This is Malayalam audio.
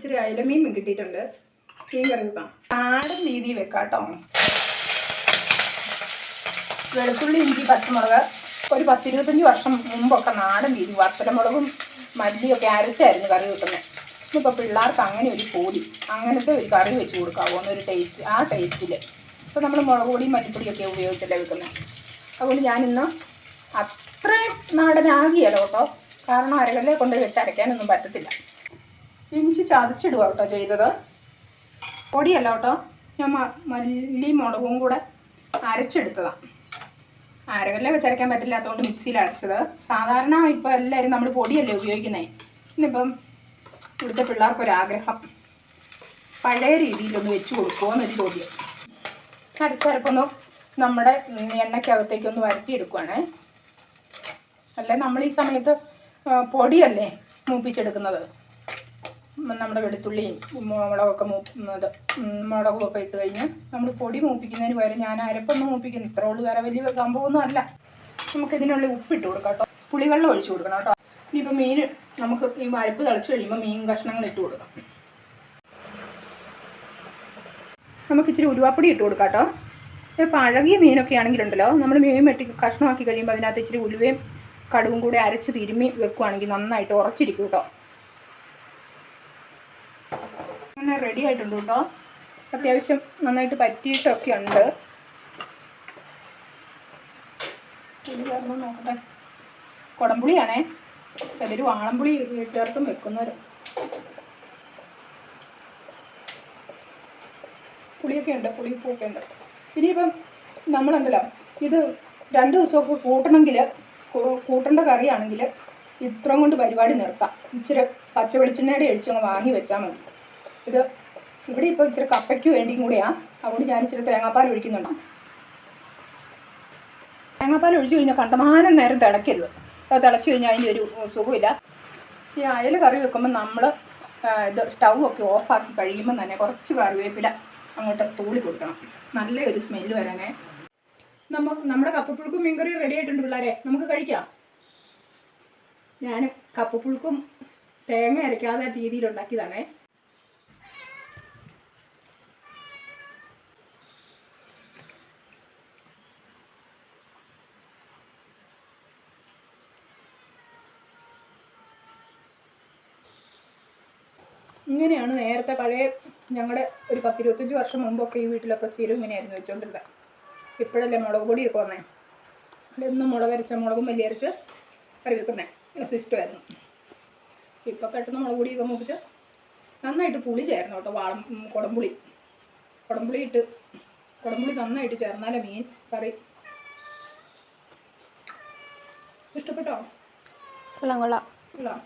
ഇച്ചിരി അയലമീൻ കിട്ടിയിട്ടുണ്ട്. മീൻ കറി വെക്കാം. നാടൻ രീതി വെക്കാം കേട്ടോ. വെളുത്തുള്ളി, ഇഞ്ചി, പച്ചമുളക് ഒരു 10-25 വർഷം മുമ്പൊക്കെ നാടൻ രീതി വത്തലമുളകും മല്ലിയൊക്കെ അരച്ചായിരുന്നു കറി വെക്കുന്നത്. ഇപ്പോൾ പിള്ളേർക്ക് അങ്ങനെ ഒരു പൂതി, അങ്ങനത്തെ ഒരു കറി വെച്ച് കൊടുക്കാവോ എന്നൊരു ടേസ്റ്റ്, ആ ടേസ്റ്റിൽ. ഇപ്പോൾ നമ്മൾ മുളക് പൊടിയും മല്ലിപ്പൊടിയൊക്കെ ഉപയോഗിച്ചല്ലേ വെക്കുന്നത്. അതുകൊണ്ട് ഞാനിന്ന് അത്രയും നാടനാകിയല്ലോ കേട്ടോ. കാരണം അരകല്ലെ കൊണ്ട് വെച്ച് അരയ്ക്കാനൊന്നും പറ്റത്തില്ല. ഇഞ്ചി ചതച്ചിടുക കേട്ടോ ചെയ്തത്, പൊടിയല്ല കേട്ടോ. ഞാൻ മല്ലി മുളകും കൂടെ അരച്ചെടുത്തതാണ്. അരകല്ലെ വെച്ചരയ്ക്കാൻ പറ്റില്ലാത്തതുകൊണ്ട് മിക്സിയിൽ അരച്ചത്. സാധാരണ ഇപ്പോൾ എല്ലാവരും നമ്മൾ പൊടിയല്ലേ ഉപയോഗിക്കുന്നത്. ഇന്നിപ്പം ഇവിടുത്തെ പിള്ളേർക്കൊരാഗ്രഹം, പഴയ രീതിയിലൊന്ന് വെച്ച് കൊടുക്കുമോ എന്നൊരു ചോദ്യം. അരച്ചരപ്പൊന്ന് നമ്മുടെ എണ്ണയ്ക്കകത്തേക്കൊന്ന് വരട്ടിയെടുക്കുവാണേ. അല്ലേ നമ്മൾ ഈ സമയത്ത് പൊടിയല്ലേ മൂപ്പിച്ചെടുക്കുന്നത്. നമ്മുടെ വെളുത്തുള്ളിയും മുളകൊക്കെ മുളകൊക്കെ ഇട്ട് കഴിഞ്ഞ് നമ്മൾ പൊടി മൂപ്പിക്കുന്നതിന് പകരം ഞാൻ അരപ്പൊന്ന് മൂപ്പിക്കുന്നു. ഇത്ര ഉള്ളു, വേറെ വലിയ സംഭവമൊന്നും അല്ല. നമുക്കിതിനുള്ളിൽ ഉപ്പിട്ട് കൊടുക്കാം കേട്ടോ. പുളിവെള്ളം ഒഴിച്ച് കൊടുക്കണം കേട്ടോ. ഇനിയിപ്പോൾ മീൻ നമുക്ക് ഈ അരപ്പ് തിളച്ച് കഴിയുമ്പോൾ മീൻ കഷ്ണങ്ങൾ ഇട്ട് കൊടുക്കാം. നമുക്കിച്ചിരി ഉലുവാപ്പൊടി ഇട്ട് കൊടുക്കാം കേട്ടോ. ഇപ്പോൾ അഴകിയ മീനൊക്കെ ആണെങ്കിലുണ്ടല്ലോ, നമ്മൾ മീൻ വെട്ടി കഷ്ണമാക്കി കഴിയുമ്പോൾ അതിനകത്ത് ഇച്ചിരി ഉലുവയും കടുകും കൂടെ അരച്ച് തിരുമ്മി വെക്കുകയാണെങ്കിൽ നന്നായിട്ട് ഉറച്ചിരിക്കും കേട്ടോ. അങ്ങനെ റെഡി ആയിട്ടുണ്ട് കേട്ടോ. അത്യാവശ്യം നന്നായിട്ട് പറ്റിയിട്ടൊക്കെ ഉണ്ട്. പുളി ചേർന്ന് നോക്കട്ടെ. കുടംപുളിയാണേ, ചിലർ വാളംപുളി ചേർത്തും വെക്കുന്നവർ. പുളിയൊക്കെ ഉണ്ട്, പുളിപ്പൊക്കെ ഉണ്ട്. ഇനിയിപ്പം നമ്മളുണ്ടല്ലോ ഇത് 2 ദിവസമൊക്കെ കൂട്ടേണ്ട കറിയാണെങ്കിൽ ഇത്രയും കൊണ്ട് പരിപാടി നിർത്താം. ഇച്ചിരി പച്ച വെളിച്ചെണ്ണയുടെ ഒഴിച്ചങ്ങ് വാങ്ങി വെച്ചാൽ മതി. ഇത് ഇവിടെ ഇപ്പോൾ ഇച്ചിരി കപ്പയ്ക്ക് വേണ്ടിയും കൂടെയാണ്. അതുകൊണ്ട് ഞാൻ ഇച്ചിരി തേങ്ങാപ്പാൽ ഒഴിക്കുന്നുണ്ട്. തേങ്ങാപ്പാൽ ഒഴിച്ച് കഴിഞ്ഞാൽ കണ്ടമാനം നേരം തിളയ്ക്കരുത്. അത് തിളച്ച് കഴിഞ്ഞാൽ അതിൻ്റെ ഒരു സുഖമില്ല. ഈ അയൽ കറി വെക്കുമ്പോൾ നമ്മൾ ഇത് സ്റ്റൗവൊക്കെ ഓഫാക്കി കഴിയുമ്പോൾ തന്നെ കുറച്ച് കറിവേപ്പില അങ്ങോട്ട് തൂളി കൊടുക്കണം, നല്ലൊരു സ്മെല്ല് വരാനേ. നമ്മുടെ കപ്പപ്പുഴുക്കും മീൻകറി റെഡി ആയിട്ടുണ്ട് പിള്ളേരെ, നമുക്ക് കഴിക്കാം. ഞാൻ കപ്പപ്പുഴുക്കും തേങ്ങ അരയ്ക്കാതെ രീതിയിലുണ്ടാക്കിയതാണേ. ഇങ്ങനെയാണ് നേരത്തെ പഴയ ഞങ്ങളുടെ ഒരു 10-25 വർഷം മുമ്പൊക്കെ ഈ വീട്ടിലൊക്കെ സ്ഥിരം ഇങ്ങനെയായിരുന്നു വെച്ചുകൊണ്ടിരുന്നത്. ഇപ്പോഴല്ലേ മുളക് പൊടിയൊക്കെ വന്നേ. അതൊന്നും മുളകും മല്ലി അരച്ച് കറി വെക്കുന്നേ സിസ്റ്റമായിരുന്നു. ഇപ്പോൾ പെട്ടെന്ന് മുളക് പൊടിയൊക്കെ മൂപ്പിച്ച് നന്നായിട്ട് പുളി ചേർന്നു കേട്ടോ. കുടംപുളി നന്നായിട്ട് ചേർന്നാലേ മീൻ കറി. ഇഷ്ടപ്പെട്ടോ? കൊള്ളാം.